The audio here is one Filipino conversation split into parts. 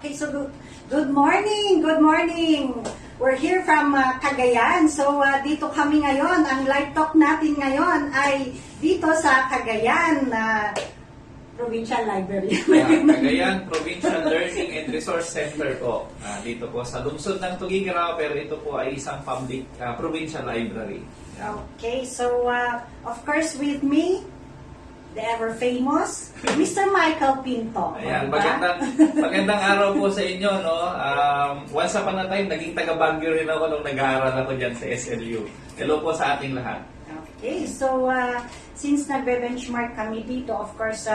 Okay, so good morning, good morning. We're here from Cagayan. So dito kami ngayon. Ang live talk natin ngayon ay dito sa Cagayan Provincial Library. Cagayan Provincial Learning and Resource Center po. Dito po sa lungsod ng Tuguegarao, pero ito po ay isang public provincial library. Okay, so of course with me, the ever-famous Mr. Michael Pinto. Ayan, magandang araw po sa inyo, no? Once upon a time, naging taga-Baguio rin ako nung nag-aaral ako dyan sa SLU. Hello po sa ating lahat. Okay, so since nagbe-benchmark kami dito, of course,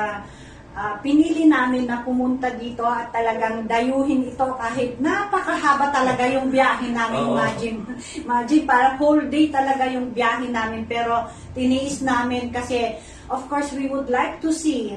pinili namin na pumunta dito at talagang dayuhin ito kahit napakahaba talaga yung biyahe namin. Imagine, parang whole day talaga yung biyahe namin, pero tiniis namin kasi of course we would like to see,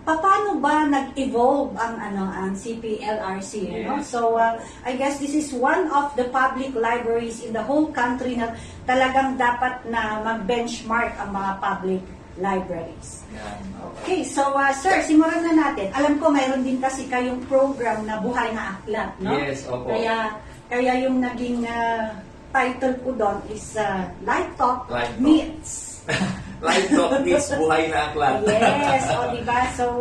paano ba nag-evolve ang CPLRC, Yes. So I guess this is one of the public libraries in the whole country na talagang dapat na mag-benchmark ang mga public libraries. Yan. Okay, so sir, simulan na natin. Alam ko mayroon din kasi kayong program na Buhay na Aklat, no? Yes, opo. Kaya yung naging title ko doon is Live Talk Meets. Live Talk meets Buhay na Aklat. Yes, diba? So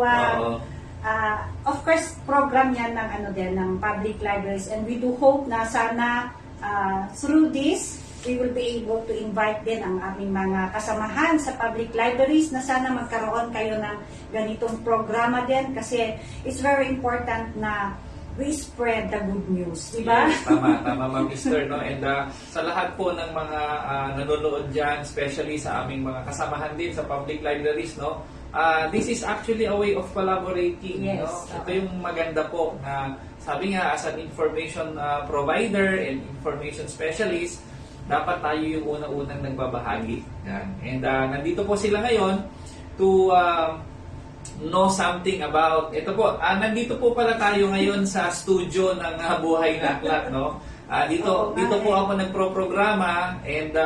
of course, program yan ng public libraries, and we do hope na sana through this we will be able to invite din ang aming mga kasamahan sa public libraries na sana magkaroon kayo ng ganitong programa din kasi it's very important na we spread the good news, di ba? Yes, tama Ma'am Mister, no? And sa lahat po ng mga nanonood dyan, especially sa aming mga kasamahan din sa public libraries, no? This is actually a way of collaborating, yes, no? Ito yung maganda po na sabi nga as an information provider and information specialist, dapat tayo yung unang-unang nagbabahagi. Yan. And nandito po sila ngayon to know something about, ito po, nandito po pala tayo ngayon sa studio ng Buhay na Aklat, no? Dito po ako nagpro-programa, and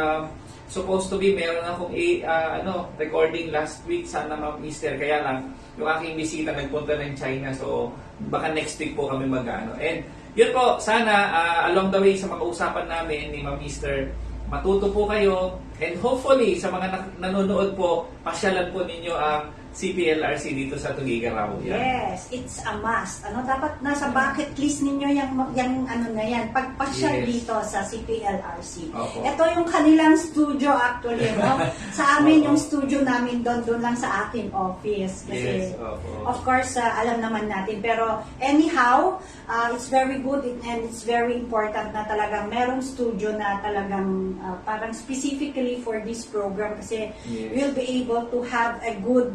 supposed to be meron akong recording last week, sana Ma'am Mister, kaya lang yung aking bisita nagpunta ng China, so baka next week po kami mag-ano. And yun po, sana along the way sa mga usapan namin ni Ma'am Mister, matuto po kayo, and hopefully sa mga nanonood po, pasyalan po ninyo ang CPLRC dito sa Tuguegarao. Yes, it's a must. Dapat nasa bucket list ninyo yung pagpasyal Yes. dito sa CPLRC. Opo. Ito yung kanilang studio actually, no? Sa amin yung studio namin doon lang sa aking office. Kasi Yes, opo. of course, alam naman natin. Pero anyhow, it's very good and it's very important na talagang merong studio na talagang parang specifically for this program kasi Yes. we'll be able to have a good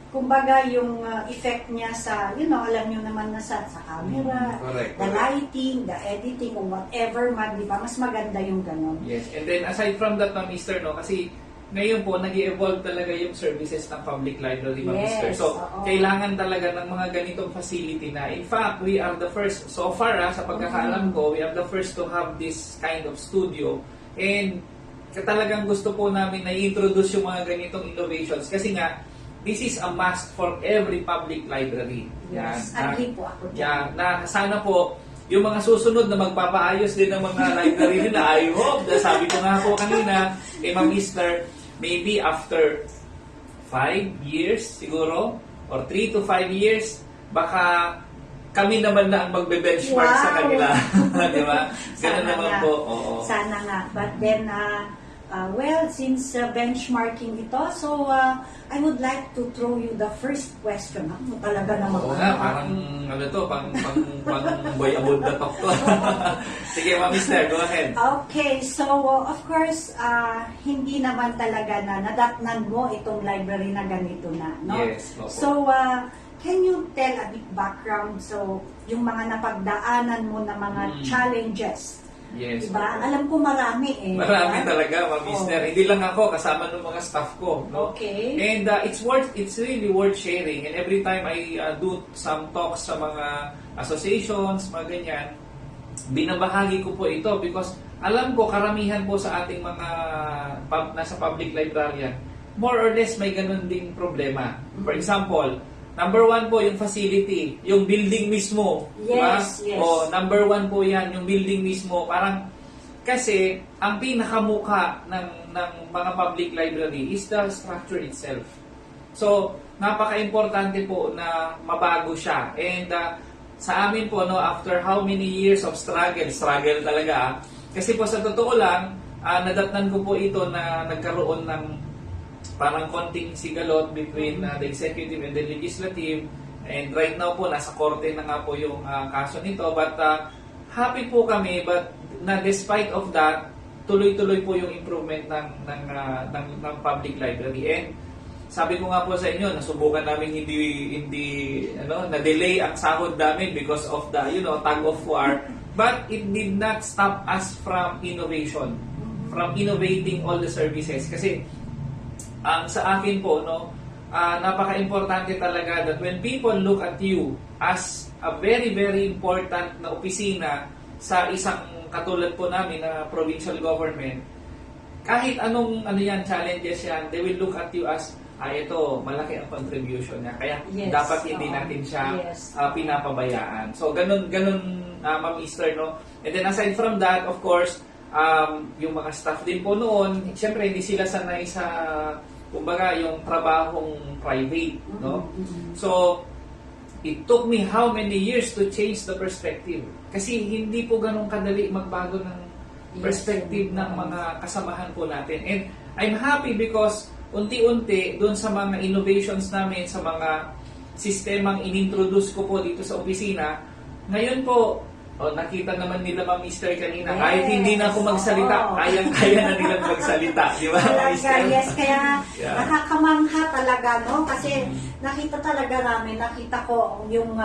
kumbaga yung effect niya sa, alam nyo naman na sa camera, Correct. the lighting, the editing, or whatever man, di ba? Mas maganda yung ganon. Yes, and then aside from that, Ma'am Mister, no, kasi ngayon po, nag-evolve talaga yung services ng public library, Ma'am Yes, Mister. So, oo. kailangan talaga ng mga ganitong facility na. In fact, we are the first, so far, sa pagkakaalam ko, we are the first to have this kind of studio. And talagang gusto po namin na i-introduce yung mga ganitong innovations. Kasi nga, this is a must for every public library. Yes, Yan. agree po ako dyan. Yan, na sana po, yung mga susunod na magpapaayos din ng mga library nila, I hope, sabi ko nga po kanina, kay Ma'am Mister, maybe after 5 years siguro, or 3 to 5 years, baka kami naman na ang magbe-benchmark sa kanila. Di ba? Ganun naman po. Oo. Sana nga. But then, since benchmarking ito, so I would like to throw you the first question. Talaga naman. Oo nga, parang pang boy-abod na talk to. Sige, Ma'am Mister, go ahead. Okay, so of course, hindi naman talaga na nadatnan mo itong library na ganito na, no? Yes, opo. So, can you tell a bit background? So, yung mga napagdaanan mo na mga challenges. Yes. Diba? opo. Alam ko marami eh. Marami diba? talaga, Ma'am Mister. Hindi lang ako, kasama ng mga staff ko. No? Okay. And it's really worth sharing. And every time I do some talks sa mga associations, mga ganyan, binabahagi ko po ito because alam ko karamihan po sa ating mga nasa public librarian, more or less may ganun ding problema. For example, Number one po, yung facility, yung building mismo. Yes, diba? yes. O, number one po yan, yung building mismo. Parang, kasi, ang pinakamuka ng mga public library is the structure itself. So, napaka-importante po na mabago siya. And, sa amin po, no, after how many years of struggle talaga, kasi po sa totoo lang, nadatnan ko po ito na nagkaroon ng parang konting sigalot between the executive and the legislative. And right now po, nasa korte na nga po yung kaso nito. But happy po kami, but na despite of that, tuloy-tuloy po yung improvement ng public library. And sabi ko nga po sa inyo, nasubukan namin hindi na-delay ang sahod namin because of the tug of war, but it did not stop us from innovation, from innovating all the services. Kasi sa akin po, napaka-importante talaga that when people look at you as a very, very important na opisina sa isang katulad po namin na provincial government, kahit anong challenges yan, they will look at you as ito, malaki ang contribution niya. Kaya Yes, dapat hindi natin siya pinapabayaan. So, ganun Ma'am Esther, no? And then aside from that, of course, yung mga staff din po noon, siyempre hindi sila sanay sa, kumbaga, yung trabahong private, no? So, it took me how many years to change the perspective. Kasi hindi po ganun kadali magbago ng perspective ng mga kasamahan po natin. And I'm happy because unti-unti doon sa mga innovations namin, sa mga sistemang inintroduce ko po dito sa opisina, ngayon po, nakita naman nila Ma'am Esther kanina, kahit hindi na ako magsalita, kayang-kaya na nilang magsalita. Di ba, Ma'am Esther? Yes, kaya nakakamangha talaga, no? Kasi nakita ko yung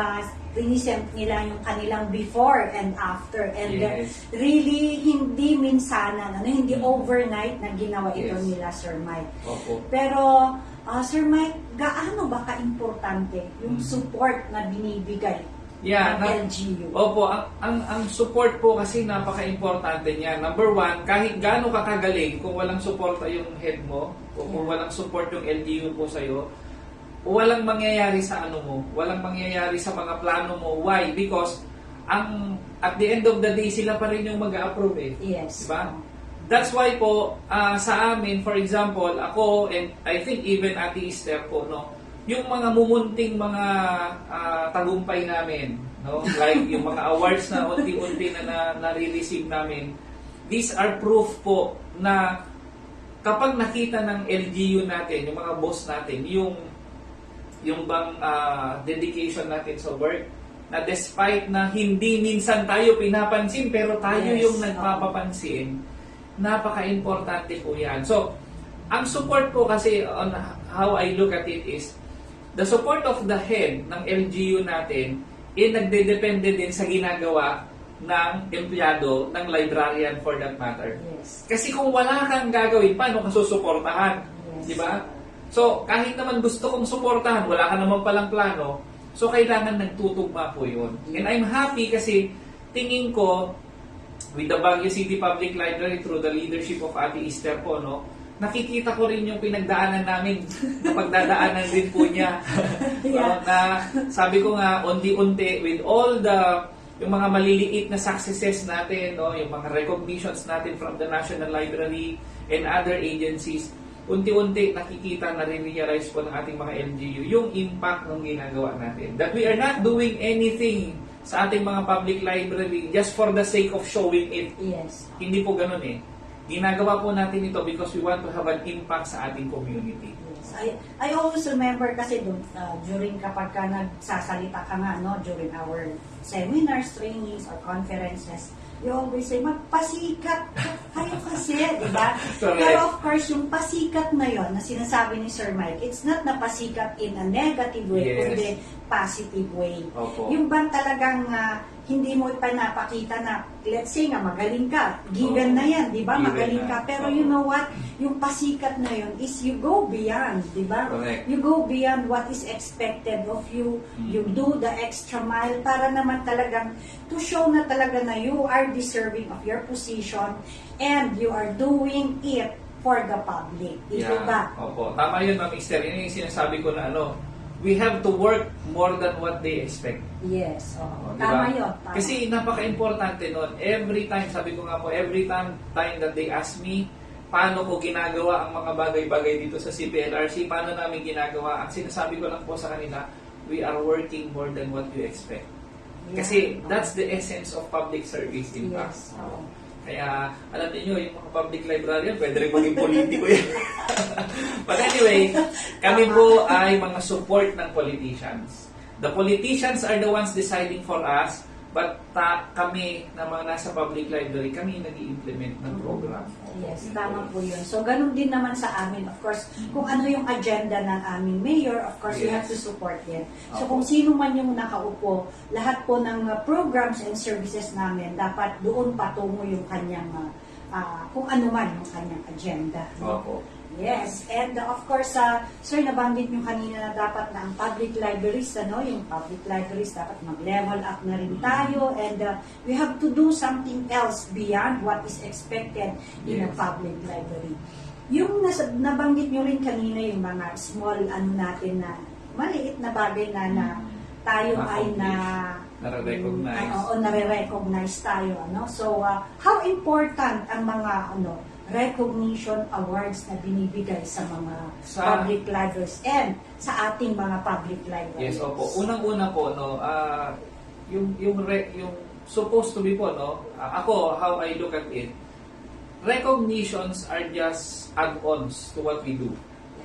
present nila yung kanilang before and after. And really, hindi minsanan, hindi overnight na ginawa ito nila, Sir Mike. Opo. Pero, Sir Mike, gaano ba ka-importante yung support na binibigay ng LGU? Opo, ang support po kasi napaka-importante niya. Number one, kahit gaano ka kagaling, kung walang support yung head mo, o kung walang support yung LGU po sa'yo, walang mangyayari sa walang mangyayari sa mga plano mo. Why? Because at the end of the day, sila pa rin yung mag-a-approve eh. Yes. Diba? That's why po, sa amin, for example, ako, and I think even Ate Esther po, yung mga mumunting mga tagumpay namin, like yung mga awards na unti-unti na nare-receive namin, these are proof po na kapag nakita ng LGU natin, yung mga boss natin, yung bang dedication natin sa work, na despite na hindi minsan tayo pinapansin, pero tayo yung nagpapapansin, napaka-importante po yan. So, ang support po kasi, on how I look at it is, the support of the head ng LGU natin, nagdedepende din sa ginagawa ng empleyado, ng librarian for that matter. Yes. Kasi kung wala kang gagawin, paano ka susuportahan? Di ba? So, kahit naman gusto kong suportahan, wala ka naman palang plano, so kailangan nagtutugma po yun. And I'm happy kasi tingin ko, with the Baguio City Public Library through the leadership of Ate Esther po, nakikita ko rin yung pinagdaanan namin, na pagdadaanan din po niya. Na sabi ko nga, unti-unti, with all yung mga maliliit na successes natin, yung mga recognitions natin from the National Library and other agencies, unti-unti nakikita na rin-realize po ng ating mga LGU yung impact ng ginagawa natin. That we are not doing anything sa ating mga public library just for the sake of showing it. Yes. Hindi po ganun eh. Ginagawa po natin ito because we want to have an impact sa ating community. Yes. I always remember kasi during kapag ka nagsasalita ka nga, during our seminars, trainings, or conferences, you always say, magpasikat kayo kasi, di ba? Pero of course, yung pasikat na yon na sinasabi ni Sir Mike, it's not na pasikat in a negative way, kundi positive way. Opo. Yung bang talagang hindi mo ipinapakita na, let's say nga, magaling ka, given na yan, di ba? Magaling ka. Pero you know what? Yung pasikat na yon is you go beyond, di ba? You go beyond what is expected of you. You do the extra mile para naman talagang to show na talaga na you are deserving of your position and you are doing it for the public. Ito ba? Opo. Tama yun, Ma'am Esther. Yun yung sinasabi ko na we have to work more than what they expect. Yes, Oh, tama diba? yun. Tama. Kasi napaka-importante nun. Every time, sabi ko nga po, every time that they ask me, paano ko ginagawa ang mga bagay-bagay dito sa CPLRC, paano namin ginagawa, ang sinasabi ko lang po sa kanila, we are working more than what you expect. Yeah. Kasi that's the essence of public service, di ba? Yes, oo. Kaya, alam niyo yung mga public librarian, pwede rin maging politiko yan. But anyway, kami po ay mga support ng politicians. The politicians are the ones deciding for us, but kami na mga nasa public library, kami nag-i-implement ng program. Yes, tama po yun. So, ganun din naman sa amin. Of course, kung ano yung agenda ng aming mayor, of course, we have to support it. So, kung sino man yung nakaupo, lahat po ng programs and services namin, dapat doon patungo yung kanyang, kung ano man yung kanyang agenda. Opo. Yes, and of course, sir, nabanggit nyo kanina na dapat na ang public libraries, yung public libraries dapat mag-level up na rin tayo, and we have to do something else beyond what is expected in a public library. Yung nabanggit nyo rin kanina yung mga small natin na maliit na bagay na tayo ay nare-recognize. nare-recognize tayo. So, how important ang mga recognition awards na binibigay sa mga public libraries and sa ating mga public libraries? Yes, opo. Unang-una po, yung supposed to be po, ako, how I look at it, recognitions are just add-ons to what we do.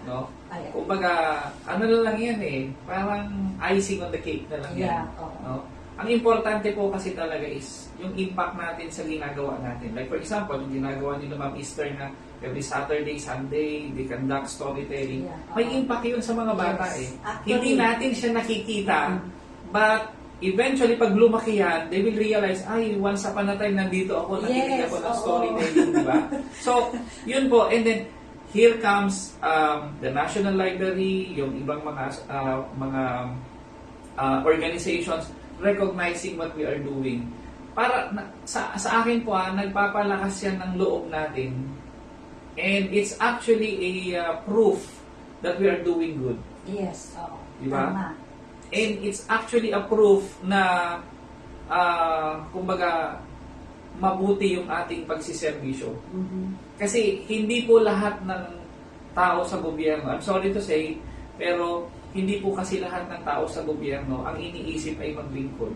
No? Kumbaga, ano na lang yan parang icing on the cake na lang yan. No? Ang importante po kasi talaga is yung impact natin sa ginagawa natin. Like for example, yung ginagawa nila Ma'am Easter na every Saturday, Sunday, they conduct storytelling. May impact yun sa mga bata Hindi natin siya nakikita, but eventually pag lumaki yan, they will realize, ay, once upon a time nandito ako, nakikinig ako ng storytelling, di ba? So, yun po. And then, here comes the National Library, yung ibang mga organizations, recognizing what we are doing. Para sa akin po nagpapalakas yan ng loob natin. And it's actually a proof that we are doing good. Yes, oo. Diba? Tama. And it's actually a proof na kumbaga mabuti yung ating pagsiservisyo. Kasi hindi po lahat ng tao sa gobyerno, I'm sorry to say, pero hindi po kasi lahat ng tao sa gobyerno ang iniisip ay maglingkod.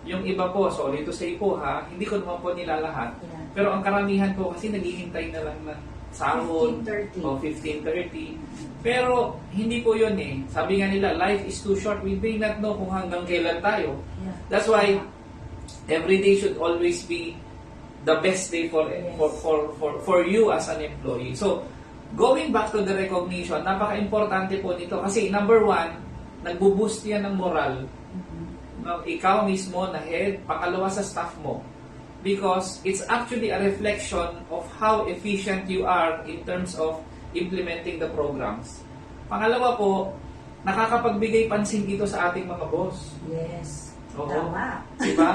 Yung iba po, sorry to say po hindi ko naman po nila lahat. Pero ang karamihan po kasi naghihintay na lang ng sahod 15-30. o 15-30. Pero hindi po yun Sabi nga nila, life is too short. We may not know kung hanggang kailan tayo. That's why every day should always be the best day for you as an employee. So, going back to the recognition, napaka-importante po nito kasi number one, nagbo-boost yan ng moral. Ikaw mismo na head, pangalawa sa staff mo. Because it's actually a reflection of how efficient you are in terms of implementing the programs. Pangalawa po, nakakapagbigay pansin ito sa ating mga boss. Yes. Oo. Tama. Diba?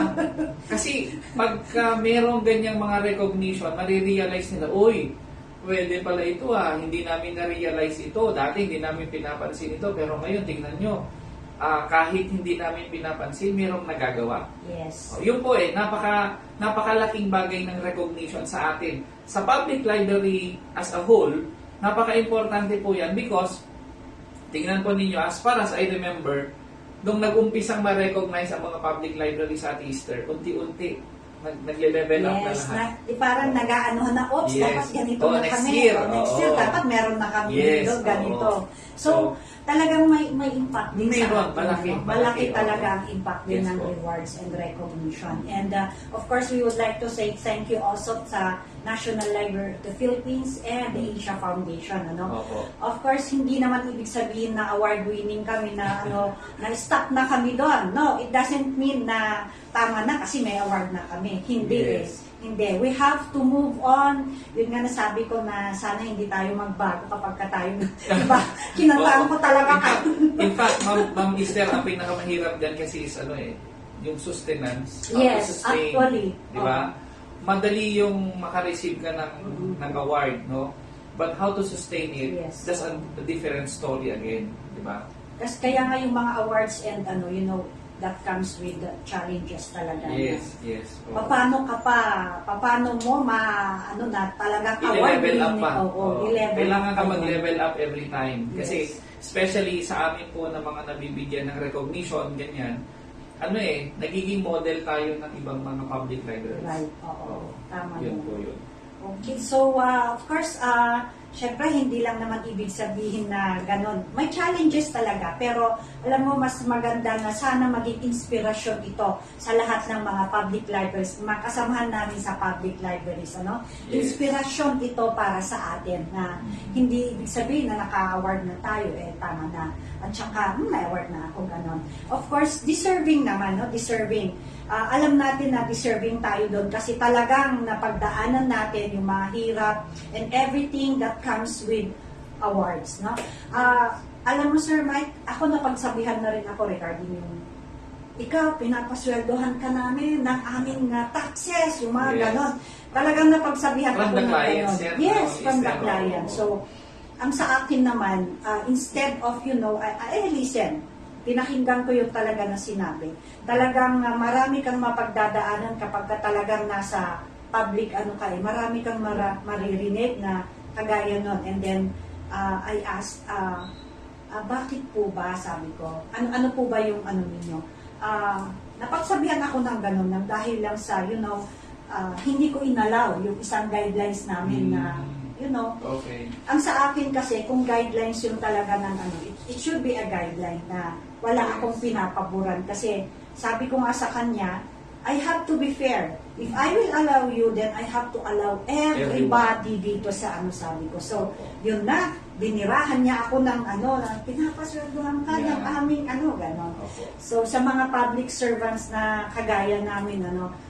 Kasi pagka merong ganyang mga recognition, marirealize nila, uy, pwede pala ito hindi namin na-realize ito. Dati hindi namin pinapansin ito, pero ngayon tingnan nyo, kahit hindi namin pinapansin, merong nagagawa. Yes. Yun po napakalaking bagay ng recognition sa atin. Sa public library as a whole, napaka-importante po yan because, tingnan po ninyo, as far as I remember, nung nag-umpisang ma-recognize ang mga public library sa Easter, unti-unti, nagle-level up na lahat. Parang nag-aano na, dapat ganito na next kami. year. Next year, dapat meron na kami dito, ganito. So, talagang may impact din Mayroon, sa atin. malaki, Talaga ang impact din ng po. rewards and recognition. And of course, we would like to say thank you also sa National Library of the Philippines and the Asia Foundation. Opo. Of course, hindi naman ibig sabihin na award-winning kami na na-stop na kami doon. No, it doesn't mean na tama na kasi may award na kami. Hindi Hindi. We have to move on. Yun nga nasabi ko na sana hindi tayo magbago kapag ka tayo, diba? Kinataan ko talaga ka. In fact, Ma'am Esther, ang pinakamahirap dyan kasi is yung sustenance. Yes, sustain, actually. Di ba? Madali yung makareceive ka ng award, no? But how to sustain it, Yes. that's a different story again, di ba? Kasi kaya nga yung mga awards and that comes with the challenges talaga. Yes, yes. Oo. Paano mo talagang award I-level up pa. Oo, Oo. i-level Kailangan ka up. mag-level up every time. Kasi, Yes. especially sa amin po na mga nabibigyan ng recognition, ganyan, nagiging model tayo ng ibang mga public libraries. Right, oo. Tama Yun yun. po yun. Okay, so of course, syempre hindi lang naman ibig sabihin na ganun. May challenges talaga, pero alam mo, mas maganda na sana maging inspirasyon ito sa lahat ng mga public libraries, mga kasamahan namin sa public libraries. Yes. Inspirasyon ito para sa atin na hindi ibig sabihin na naka-award na tayo, tama na. At saka, may award na ako, ganun. Of course, deserving naman, deserving. Alam natin na deserving tayo doon kasi talagang napagdaanan natin yung mga hirap and everything that comes with awards. Alam mo, Sir Mike, ako napagsabihan na rin ako regarding yung ikaw, pinapasweldohan ka namin ng aming taxes, yung mga Yes. ganon. Talagang napagsabihan From ako the ng clients, ganon. yan, Yes, no? from the Instead of- client. So, ang sa akin naman, instead of, listen, pinakinggan ko yung talaga na sinabi. Talagang marami kang mapagdadaanan kapag ka talagang nasa public marami kang maririnig na kagaya nun. And then, I asked, bakit po ba, sabi ko, ano po ba yung ninyo? Napagsabihan ako ng ganun, ng dahil lang sa, hindi ko inalaw yung isang guidelines namin na, Okay. ang sa akin kasi, kung guidelines yung talaga ng it should be a guideline na wala akong pinapaboran. Kasi sabi ko nga sa kanya, I have to be fair. If I will allow you, then I have to allow everybody dito sa sabi ko. So, yun na, binirahan niya ako ng pinapaswerdohan ka ng Yeah. aming ganon. Opo. So, sa mga public servants na kagaya namin,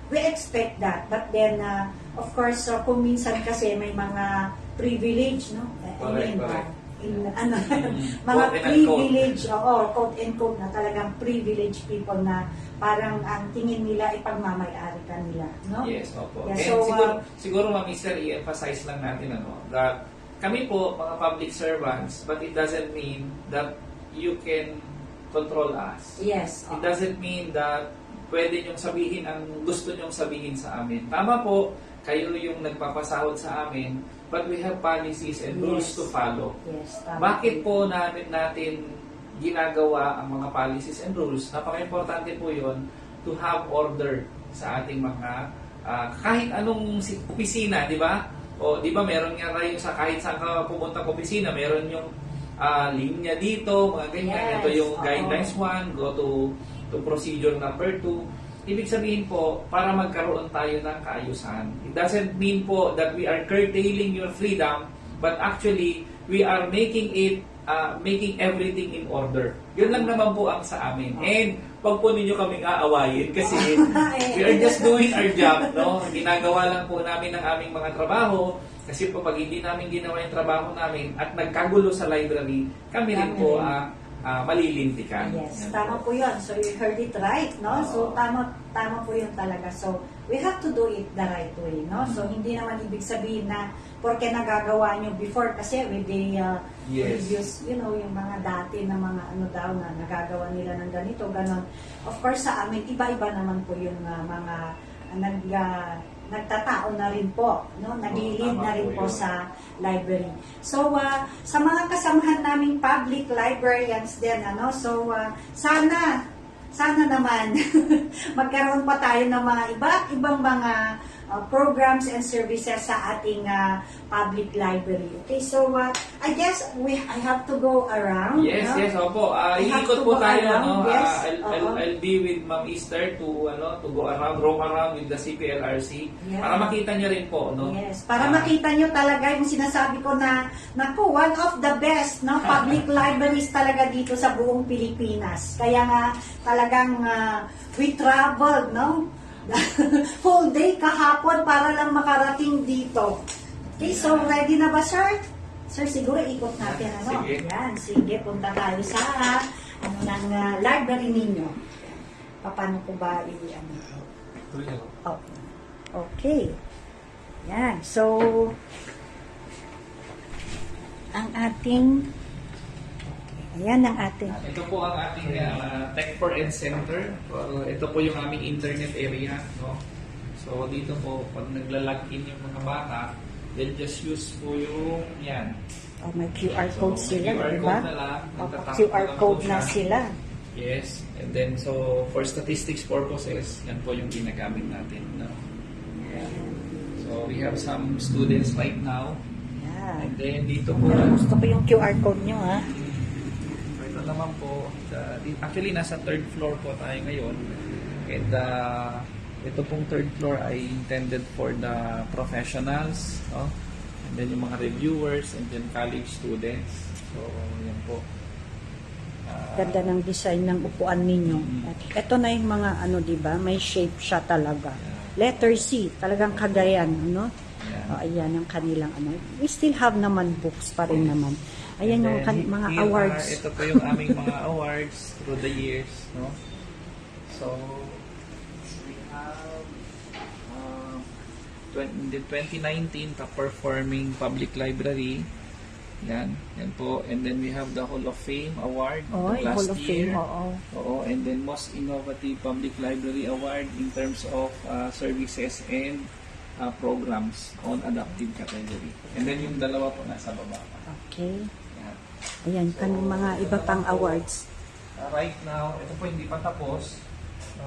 we expect that. But then, of course, kung minsan kasi may mga privilege, no? Correct, correct. Mga Quote and privilege, quote and quote na talagang privileged people na parang ang tingin nila ipagmamayari ka nila, no? Yes, opo. Yeah, And so, siguro Ma'am Mister, i-emphasize lang natin that kami po, mga public servants, but it doesn't mean that you can control us. yes. It doesn't mean that pwede niyong sabihin ang gusto niyong sabihin sa amin. Tama po, kayo yung nagpapasahod sa amin, but we have policies and rules Yes. to follow. Yes, tama. Bakit po natin ginagawa ang mga policies and rules? Napaka-importante po yon to have order sa ating mga kahit anong opisina, di ba? O di ba meron nga kayo sa kahit saan ka pumunta sa opisina, meron yung linya dito, mga ganyan. Yes, Ito yung oo. guidelines 1, go to procedure number 2. Ibig sabihin po, para magkaroon tayo ng kaayusan. It doesn't mean po that we are curtailing your freedom, but actually, we are making everything in order. Yun lang naman po ang sa amin. And, wag po ninyo kaming aawayin kasi we are just doing our job, no? Ginagawa lang po namin ang aming mga trabaho kasi po pag hindi namin ginawa yung trabaho namin at nagkagulo sa library, kami rin po malilintikan. Yes, Yan tama po yun. So, you heard it right, no? So, Oo. tama po yun talaga. So, we have to do it the right way, no? So, hindi naman ibig sabihin na porque nagagawa nyo before kasi with the Yes. previous, yung mga dati na mga na nagagawa nila ng ganito, ganon. Of course, sa amin, iba-iba naman po yung mga nagtatao na rin po, no? Nag-lead tama na rin po po yun. sa library. So, sa mga kasamahan naming public librarians din, so, sana naman magkaroon pa tayo ng mga iba't ibang mga programs and services sa ating public library. Okay, so I guess I have to go around. Yes, no? yes, opo. We have Iikot to po go tayo, around, no? yes. I'll be with Ma'am Easter to go around, roam around with the CPLRC Yeah. para makita niyo rin po, no? Yes, para makita nyo talaga yung sinasabi ko na, naku, one of the best public libraries talaga dito sa buong Pilipinas. Kaya nga talagang we traveled, no? Full day kahapon para lang makarating dito. Okay, so ready na ba, sir? Sir, siguro ikot natin, Sige. Yan, sige, punta tayo sa ng library ninyo. Paano ko ba Oh. Okay. Yan. So, ang ating Ayan ang ating. Ito po ang ating Tech for Ed Center. Ito po yung aming internet area. No? So dito po, pag nagla-login yung mga bata, they'll just use po yung yan. Oh, may QR code sila, QR di ba? code na lang. Oh, Nagtatap QR lang code po na siya. sila. Yes. And then, so for statistics purposes, yan po yung ginagamit natin. No? So we have some students right now. Yan. And then dito po, Pero gusto ko yung QR code nyo, ha? so ito naman po, actually nasa third floor po tayo ngayon. And ito pong third floor ay intended for the professionals, no? And then yung mga reviewers, and then college students. So, yan po. Ganda ng design ng upuan ninyo. At ito na yung mga ano, di ba? May shape siya talaga. Letter C, talagang Cagayan, ano? Yan. Oh, ayan yung kanilang ano. We still have naman books pa rin naman. Ayan And yung then, mga here awards. Ito po yung aming mga awards through the years, no? So, we have in the 2019 Top Performing Public Library. Yan po. And then we have the Hall of Fame Award Oh, last Hall of year. Fame, oo. Oo, and then Most Innovative Public Library Award in terms of services and programs on adaptive category. And then yung dalawa po nasa baba pa. Okay. Yan. Ayan, kanong mga iba pang awards. Right now, ito po hindi pa tapos,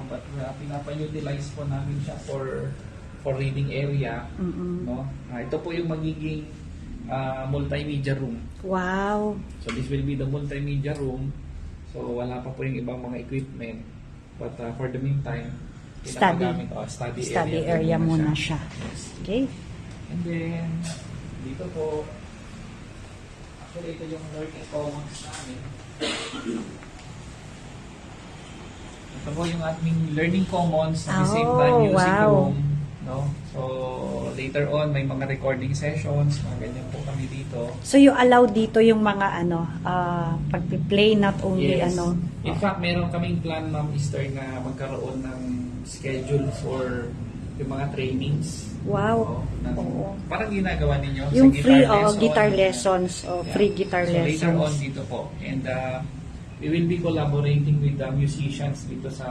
but pinapa-utilize po namin siya for reading area. No? Ito po yung magiging multimedia room. Wow. So this will be the multimedia room. So wala pa po yung ibang mga equipment. But for the meantime, Study. Study area muna siya. Yes. Okay. And then, dito po, actually ito yung learning commons namin. Ito po yung ating learning commons at the same time Oh, music wow. room. No? So, later on, may mga recording sessions, mga ganyan po kami dito. So you allow dito yung mga ano, pag-play not only Yes. ano. In fact, meron kaming plan, Ma'am Esther, na magkaroon ng schedule for yung mga trainings. Wow. Oo, parang ginagawa ninyo Yung sa free lesson. guitar lessons o Yeah. free guitar So later on lessons. dito po. And we will be collaborating with the musicians dito sa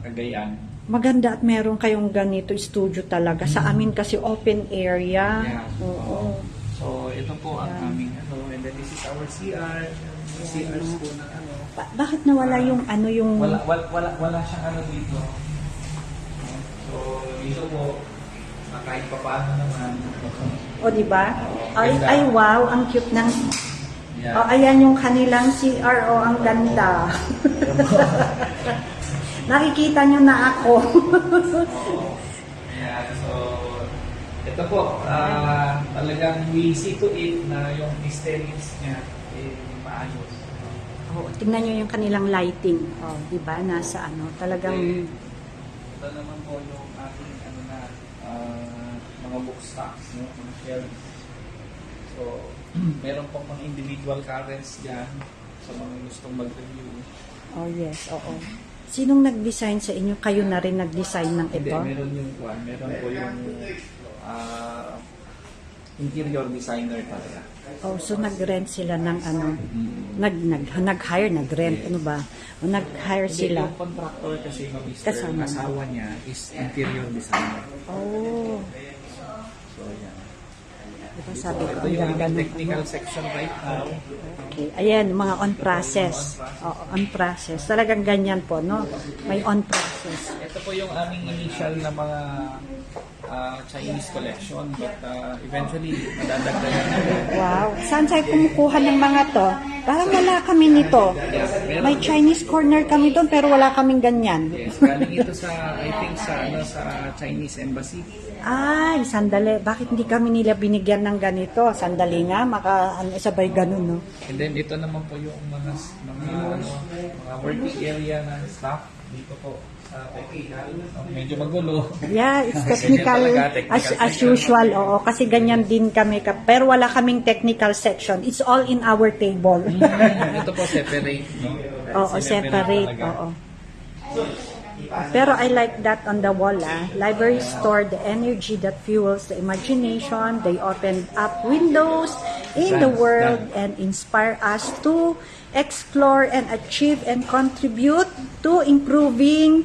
Cagayan. Maganda at meron kayong ganito studio talaga. Sa amin kasi open area. Yeah. Oo. So ito po ang Yeah. aming and then this is our CR. CRs po na Bakit nawala yung ano yung wala siyang ano dito. So dito po kahit pa paano naman. o di ba? Ganda. Ay wow, ang cute ng Yeah. ayan yung kanilang CR ang ganda. Nakikita nyo na ako. Yeah, so ito po, talagang we see to it na yung aesthetics niya maayos. Oh, tingnan nyo yung kanilang lighting. Oh, di ba? Nasa ano, talagang Ito naman po yung ating mga book stocks, no? Mga shelves. So, meron pong mga individual currents dyan sa mga gustong mag-review. oh yes, oo. Sinong nag-design sa inyo? Kayo na rin nag-design ng Hindi, ito? meron po yung interior designer talaga. Oh, so nag-rent sila ng ano? Nag-hire, nag-rent, ano ba? O nag-hire sila? Yung contractor kasi Mr. Kasama. Asawa niya is interior designer. Oh, So, yan. diba sabi ko, Ito ang yung ganda aming ng technical ano. section right now. Okay. Ayan, mga on process. Oo, on process. Talagang ganyan po, no? May on process. Ito po yung aming initial na mga Chinese collection, but eventually madadagdagan natin. Wow. Saan tayo kumukuha ng mga to? Parang wala kami nito. May Chinese corner kami doon, pero wala kaming ganyan. Yes, galing ito sa, I think, sa Chinese embassy. Ay, sandali. Bakit hindi kami nila binigyan ng ganito? Sandali nga, sabay ganun, no? And then ito naman po yung mga working area ng staff dito po sa technical. Medyo magulo. Yeah, it's technical, as usual, oo. Kasi ganyan din kami. Pero wala kaming technical section. It's all in our table. Ito po separate, no? Oo, separate, talaga. oo. Pero I like that on the wall. Libraries store the energy that fuels the imagination. They open up windows in the world and inspire us to explore and achieve and contribute to improving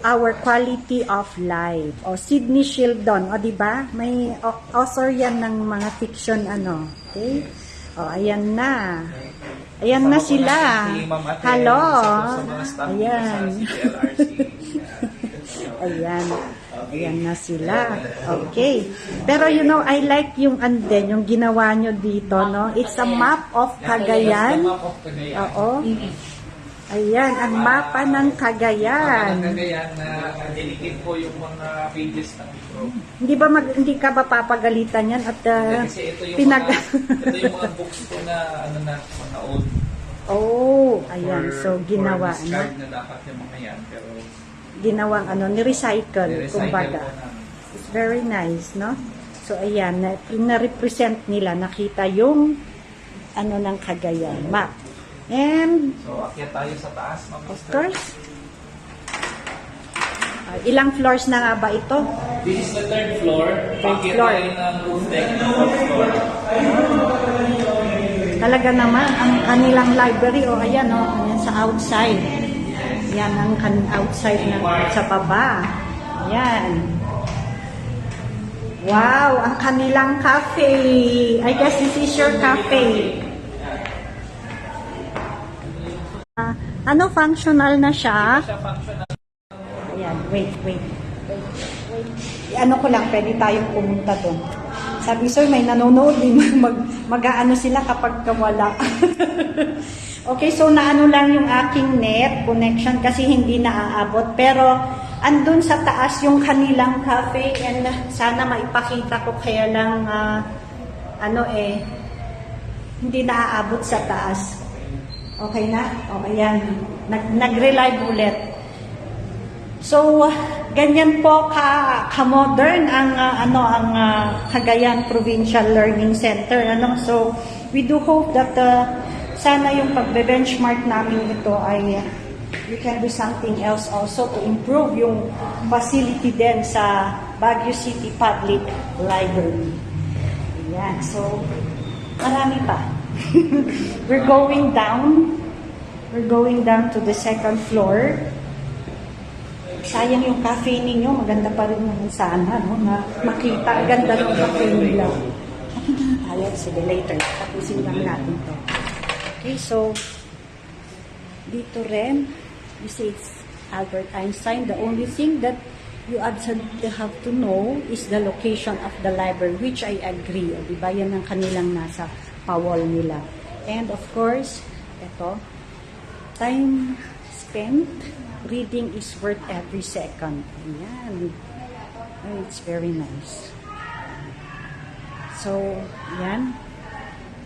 our quality of life. O Sidney Sheldon, o di ba? May author yan ng mga fiction ano. Okay? O ayan na. Ayan na sila. Hello. Ayan. Ayan. Ayan na sila. Okay. Pero you know, I like yung anden, yung ginawa nyo dito, no? It's a map of Cagayan. Oo. Ayan, ang mapa ng Cagayan. Mapa ng Cagayan na delicate po yung mga pages ng libro. Hindi ka ba papagalitan yan at Kasi ito yung mga books po na mga old. Oh, ayan. So ginawa na dapat yung mga yan, pero ginawang ni-recycle kumbaga. po na. It's very nice, no? So ayan, na-represent nila, nakita yung ng Cagayan map. And So, akyat tayo sa taas, Ma'am of Esther. course, ilang floors na nga ba ito? This is the third floor. Akyat floor. tayo ng roof deck ng fourth floor. Talaga naman, ang kanilang library, ayan sa outside. Yan ang outside sa baba. Yan. Wow, ang kanilang cafe. I guess this is your cafe. Functional na siya? Siya functional. Ayan, wait. Ano ko lang, pwede tayong pumunta doon. Sabi, sir, may nanonood, mag-aano sila kapag wala. Okay, so naano lang yung aking net connection kasi hindi naaabot. Pero, andun sa taas yung kanilang cafe and sana maipakita ko kaya lang, hindi naaabot sa taas. Okay na? Okay, yan. Nag-relive ulit. So, ganyan po ka-modern ang Cagayan Provincial Learning Center. So, we do hope that sana yung pagbe-benchmark namin ito ay we can do something else also to improve yung facility din sa Baguio City Public Library. Ayan. So, marami pa. We're going down. We're going down to the second floor. Sayang yung cafe ninyo. Maganda pa rin naman sana, no? Na makita. Ganda ng cafe nila. Tayo, sige, later. Tapusin lang natin to. Okay, so, dito rin, you see it's Albert Einstein. The only thing that you absolutely have to know is the location of the library, which I agree. O, diba? Yan ang kanilang nasa pa-wall nila. And of course, ito, time spent reading is worth every second. Ayan. It's very nice. So, yan.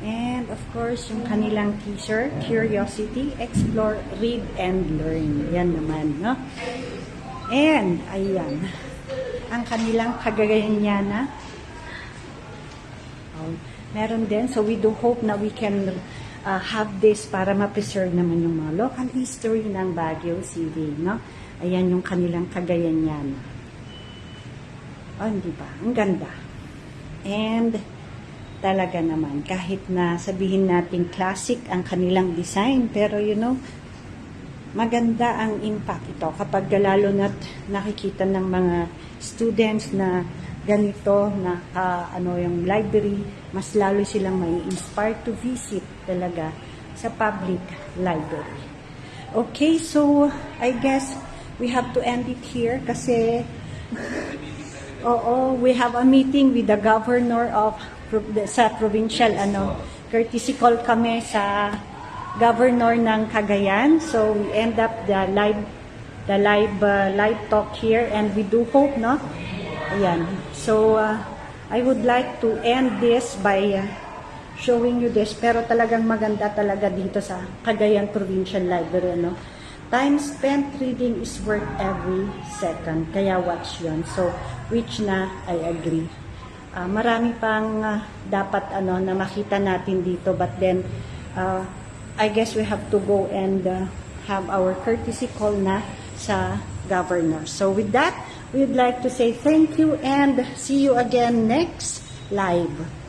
And of course, yung kanilang teaser, Curiosity, Explore, Read, and Learn. Yan naman, no? And, ayan. Ang kanilang Cagayana. Meron din. So, we do hope na we can have this para ma-preserve naman yung mga local history ng Baguio City, no? Ayan yung kanilang Cagayan. Oh, hindi ba? Ang ganda. And, talaga naman, kahit na sabihin natin classic ang kanilang design, pero maganda ang impact ito kapag lalo na't nakikita ng mga students na ganito na yung library, mas lalo silang may inspire to visit talaga sa public library. Okay, so I guess we have to end it here kasi we have a meeting with the governor of sa provincial courtesy call kami sa governor ng Cagayan. So we end up the live talk here and we do hope, no? Ayan. So, I would like to end this by showing you this. Pero talagang maganda talaga dito sa Cagayan Provincial Library, no? Time spent reading is worth every second. Kaya watch yun. So, which na I agree. Marami pang dapat na makita natin dito. But then, I guess we have to go and have our courtesy call na sa governor. So with that, we would like to say thank you and see you again next live.